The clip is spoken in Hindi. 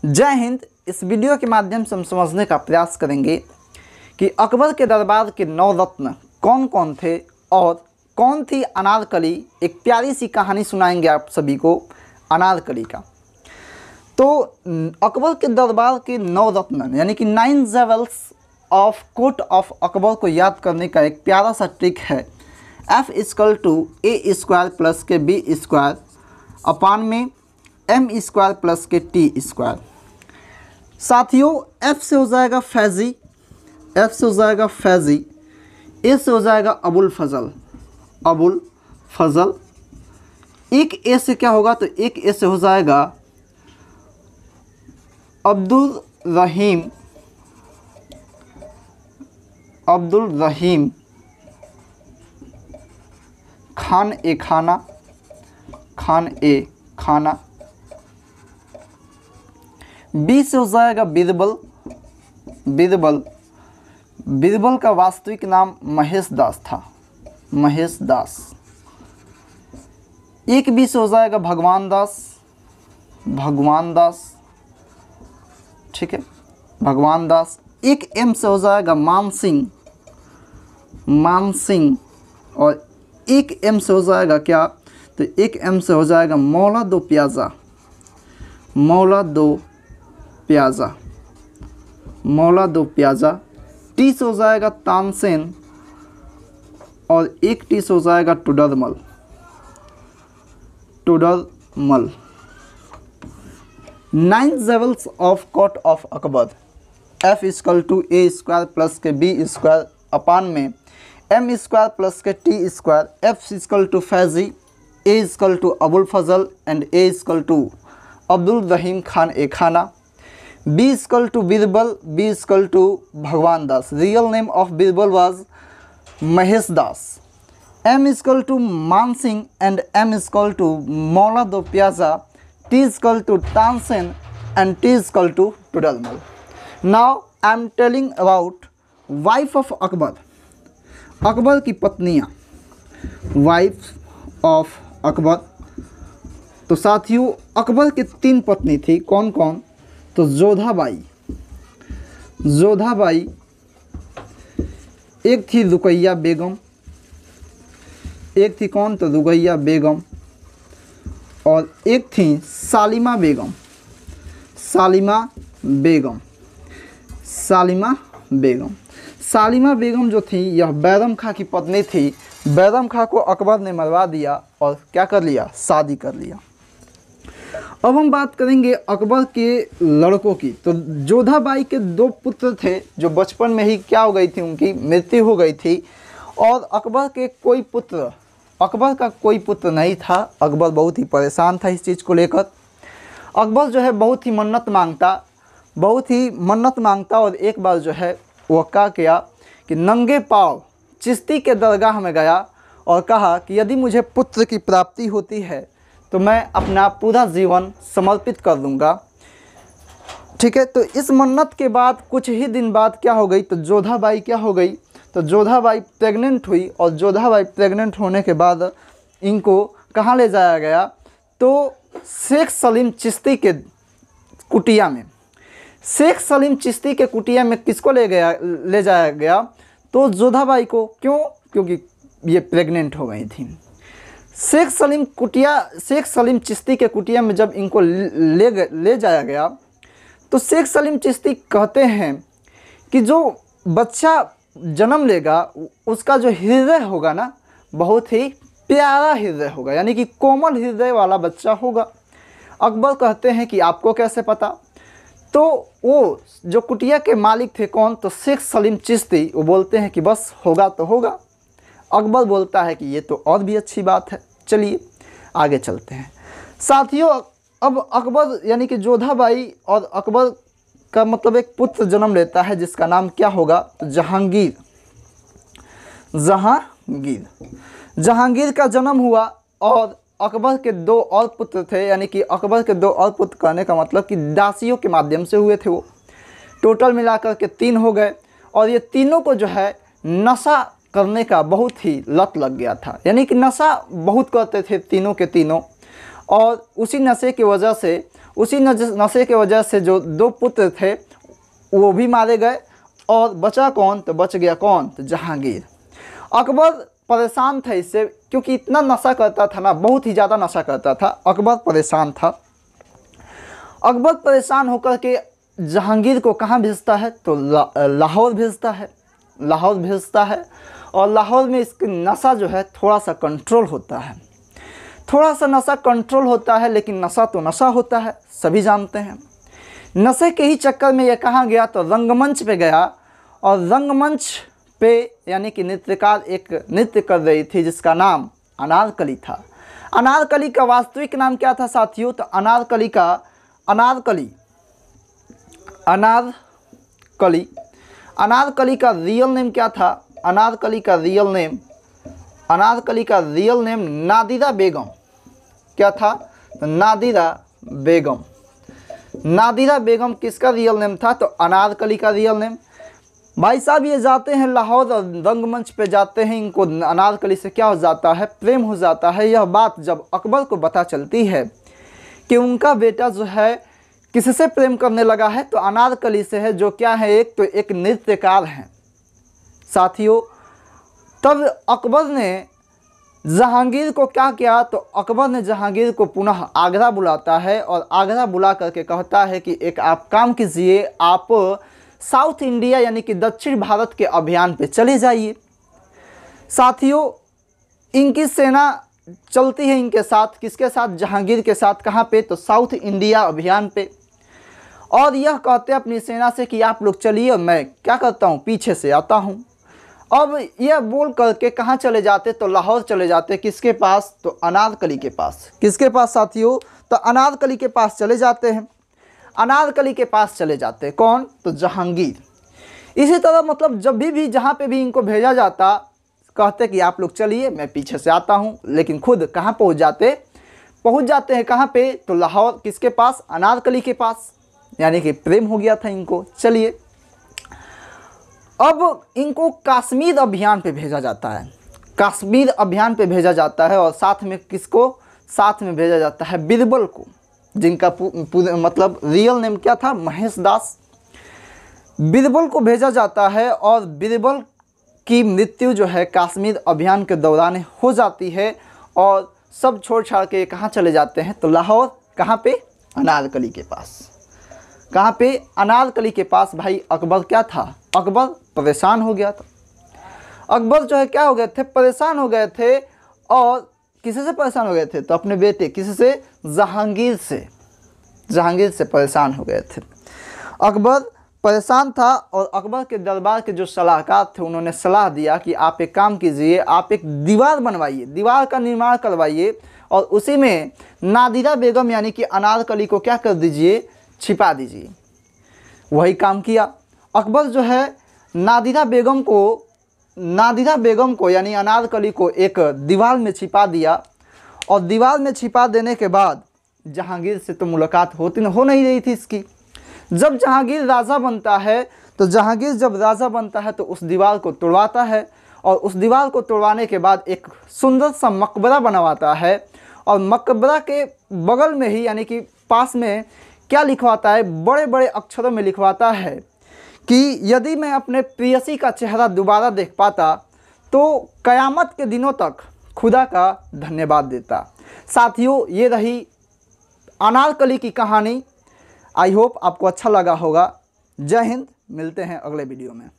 जय हिंद। इस वीडियो के माध्यम से हम समझने का प्रयास करेंगे कि अकबर के दरबार के 9 रत्न कौन कौन थे और कौन थी अनारकली। एक प्यारी सी कहानी सुनाएंगे आप सभी को अनारकली का। तो अकबर के दरबार के 9 रत्न यानी कि 9 jewels of court of Akbar को याद करने का एक प्यारा सा ट्रिक है। F = A² प्लस के B² अपान में M² प्लस के T²। साथियों F से हो जाएगा फैज़ी, F से हो जाएगा फैज़ी, A से हो जाएगा अबुल फज़ल, एक A से क्या होगा तो एक A से हो जाएगा अब्दुल रहीम खान ए खाना। बी से हो जाएगा बीरबल का वास्तविक नाम महेश दास था, महेश दास। एक बी से हो जाएगा भगवान दास, ठीक है, भगवान दास। एक एम से हो जाएगा मान सिंह और एक एम से हो जाएगा क्या तो एक एम से हो जाएगा मौला दो प्याजा। टी से हो जाएगा तानसेन और एक टी से हो जाएगा टुडरमल। 9 jewels of court of Akbar. F = A² plus के B² अपान में M² प्लस के T²। F = Faizi, A = Abul Fazal and A = Abdul Rahim Khan e Khana. B = Birbal, B = Bhagwan Das. Real name of Birbal was Mahesh Das. M = मान सिंह एंड M = मौला दो प्याजा। T = Tansen and T = टुडरमल। Now I am telling about wife of Akbar. Akbar की पत्नियाँ, वाइफ ऑफ अकबर। तो साथियों अकबर के 3 पत्नी थी, कौन कौन तो जोधाबाई, एक थी रुकैया बेगम, एक थी कौन तो रुकैया बेगम और एक थी सालिमा बेगम जो थी यह बैरम खां की पत्नी थी। बैरम खां को अकबर ने मरवा दिया और क्या कर लिया, शादी कर लिया। अब हम बात करेंगे अकबर के लड़कों की। तो जोधाबाई के 2 पुत्र थे जो बचपन में ही क्या हो गई थी, उनकी मृत्यु हो गई थी। और अकबर का कोई पुत्र नहीं था। अकबर बहुत ही परेशान था इस चीज़ को लेकर। अकबर जो है बहुत ही मन्नत मांगता और एक बार जो है वो क्या किया कि नंगे पाँव चिश्ती के दरगाह में गया और कहा कि यदि मुझे पुत्र की प्राप्ति होती है तो मैं अपना पूरा जीवन समर्पित कर दूंगा। ठीक है, तो इस मन्नत के बाद कुछ ही दिन बाद क्या हो गई तो जोधाबाई प्रेग्नेंट हुई और जोधाबाई प्रेग्नेंट होने के बाद इनको कहाँ ले जाया गया तो शेख सलीम चिश्ती के कुटिया में। शेख सलीम चिश्ती के कुटिया में किसको ले जाया गया तो जोधाबाई को। क्यों? क्योंकि ये प्रेग्नेंट हो गई थी। शेख सलीम चिश्ती के कुटिया में जब इनको ले जाया गया तो शेख सलीम चिश्ती कहते हैं कि जो बच्चा जन्म लेगा उसका जो हृदय होगा ना बहुत ही प्यारा हृदय होगा, यानी कि कोमल हृदय वाला बच्चा होगा। अकबर कहते हैं कि आपको कैसे पता? तो वो जो कुटिया के मालिक थे कौन तो शेख सलीम चिश्ती, वो बोलते हैं कि बस होगा तो होगा। अकबर बोलता है कि ये तो और भी अच्छी बात है, चलिए आगे चलते हैं। साथियों अब अकबर यानी कि जोधाबाई और अकबर का मतलब एक पुत्र जन्म लेता है जिसका नाम क्या होगा तो जहांगीर का जन्म हुआ। और अकबर के 2 और पुत्र थे, यानी कि अकबर के 2 और पुत्र कहने का मतलब कि दासियों के माध्यम से हुए थे। वो टोटल मिलाकर के 3 हो गए और ये तीनों को जो है नशा करने का बहुत ही लत लग गया था, यानी कि नशा बहुत करते थे तीनों के तीनों। और उसी नशे की वजह से उसी नशे के वजह से जो 2 पुत्र थे वो भी मारे गए, और बचा कौन? तो बच गया कौन? तो जहांगीर। अकबर परेशान था इससे, क्योंकि इतना नशा करता था ना, बहुत ही ज़्यादा नशा करता था। अकबर परेशान था। अकबर परेशान होकर के जहांगीर को कहाँ भेजता है? तो लाहौर भेजता है। लाहौर भेजता है, और लाहौर में इसकी नशा जो है थोड़ा सा कंट्रोल होता है। थोड़ा सा नशा कंट्रोल होता है, लेकिन नशा तो नशा होता है, सभी जानते हैं। नशे के ही चक्कर में ये कहाँ गया? तो रंगमंच पे गया, और रंगमंच पे यानी कि नृत्यकार एक नृत्य कर रही थी जिसका नाम अनारकली था। अनारकली का वास्तविक नाम क्या था साथियों? तो अनारकली का रियल नेम क्या था? अनारकली का रियल नेम नादिरा बेगम। क्या था? तो नादिरा बेगम। नादिरा बेगम किसका रियल नेम था? तो अनारकली का रियल नेम। भाई साहब ये जाते हैं लाहौर और रंगमंच पे जाते हैं, इनको अनारकली से क्या हो जाता है? प्रेम हो जाता है। यह बात जब अकबर को पता चलती है कि उनका बेटा जो है किससे प्रेम करने लगा है, तो अनारकली से है, जो क्या है? एक नृत्यकार हैं साथियों। तब अकबर ने जहांगीर को क्या किया? तो अकबर ने जहांगीर को पुनः आगरा बुलाता है, और आगरा बुला करके कहता है कि एक आप काम कीजिए, आप साउथ इंडिया यानी कि दक्षिण भारत के अभियान पे चले जाइए। साथियों इनकी सेना चलती है इनके साथ, किसके साथ? जहांगीर के साथ। कहाँ पे? तो साउथ इंडिया अभियान पे। और यह कहते हैं अपनी सेना से कि आप लोग चलिए, मैं क्या करता हूँ? पीछे से आता हूँ। अब यह बोल करके कहाँ चले जाते? तो लाहौर चले जाते। किसके पास? तो अनारकली के पास। किसके पास साथियों? तो अनारकली के पास चले जाते हैं। अनारकली के पास चले जाते कौन? तो जहांगीर। इसी तरह मतलब जब भी जहाँ पे भी इनको भेजा जाता, कहते कि आप लोग चलिए, मैं पीछे से आता हूँ, लेकिन खुद कहाँ पहुँच जाते हैं कहाँ पे? तो लाहौर। किसके पास? अनारकली के पास। यानी कि प्रेम हो गया था इनको। चलिए अब इनको कश्मीर अभियान पे भेजा जाता है। कश्मीर अभियान पे भेजा जाता है, और साथ में किसको? साथ में भेजा जाता है बीरबल को, जिनका मतलब रियल नेम क्या था? महेश दास। बीरबल को भेजा जाता है, और बीरबल की मृत्यु जो है कश्मीर अभियान के दौरान हो जाती है, और सब छोड़ छाड़ के कहाँ चले जाते हैं? तो लाहौर। कहाँ पे? अनारकली के पास। कहाँ पे? अनारकली के पास। भाई अकबर क्या था? अकबर परेशान हो गया था। अकबर जो है क्या हो गए थे? परेशान हो गए थे। और किसी से परेशान हो गए थे? तो अपने बेटे किससे? जहांगीर से। जहांगीर से परेशान हो गए थे। अकबर परेशान था, और अकबर के दरबार के जो सलाहकार थे उन्होंने सलाह दिया कि आप एक काम कीजिए, आप एक दीवार बनवाइए, दीवार का निर्माण करवाइए, और उसी में नादिरा बेगम यानी कि अनारकली को क्या कर दीजिए? छिपा दीजिए। वही काम किया। अकबर जो है नादिरा बेगम को यानी अनारकली को एक दीवार में छिपा दिया, और दीवार में छिपा देने के बाद जहांगीर से तो मुलाकात हो नहीं रही थी इसकी। जब जहांगीर राजा बनता है, तो जहांगीर जब राजा बनता है तो उस दीवार को तोड़वाता है, और उस दीवार को तोड़वाने के बाद एक सुंदर सा मकबरा बनवाता है, और मकबरा के बगल में ही यानी कि पास में क्या लिखवाता है? बड़े बड़े अक्षरों में लिखवाता है कि यदि मैं अपने प्रेयसी का चेहरा दोबारा देख पाता तो कयामत के दिनों तक खुदा का धन्यवाद देता। साथियों ये रही अनारकली की कहानी। आई होप आपको अच्छा लगा होगा। जय हिंद। मिलते हैं अगले वीडियो में।